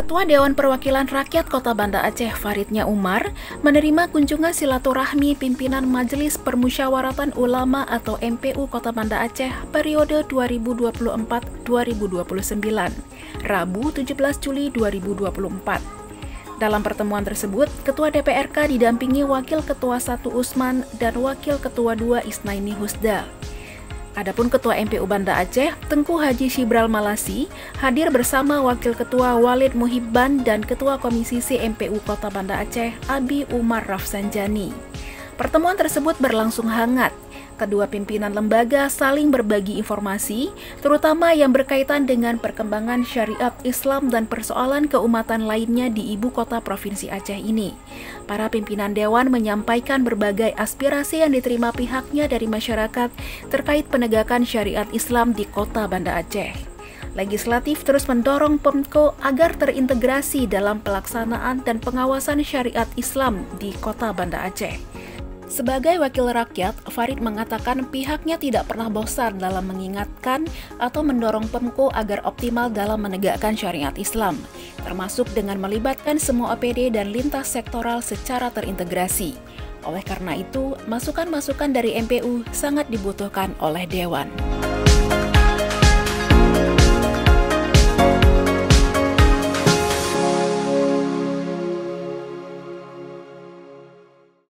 Ketua Dewan Perwakilan Rakyat Kota Banda Aceh Faridnya Umar menerima kunjungan silaturahmi pimpinan Majelis Permusyawaratan Ulama atau MPU Kota Banda Aceh periode 2024-2029, Rabu 17 Juli 2024. Dalam pertemuan tersebut, Ketua DPRK didampingi Wakil Ketua 1 Usman dan Wakil Ketua 2 Isnaini Husda. Adapun Ketua MPU Banda Aceh, Tengku Haji Shibral Malasi, hadir bersama Wakil Ketua Walid Muhibban dan Ketua Komisi C MPU Kota Banda Aceh, Abi Umar Rafsanjani. Pertemuan tersebut berlangsung hangat. Kedua pimpinan lembaga saling berbagi informasi, terutama yang berkaitan dengan perkembangan syariat Islam dan persoalan keumatan lainnya di ibu kota Provinsi Aceh ini. Para pimpinan Dewan menyampaikan berbagai aspirasi yang diterima pihaknya dari masyarakat terkait penegakan syariat Islam di kota Banda Aceh. Legislatif terus mendorong Pemko agar terintegrasi dalam pelaksanaan dan pengawasan syariat Islam di kota Banda Aceh. Sebagai wakil rakyat, Farid mengatakan pihaknya tidak pernah bosan dalam mengingatkan atau mendorong Pemko agar optimal dalam menegakkan syariat Islam, termasuk dengan melibatkan semua OPD dan lintas sektoral secara terintegrasi. Oleh karena itu, masukan-masukan dari MPU sangat dibutuhkan oleh Dewan.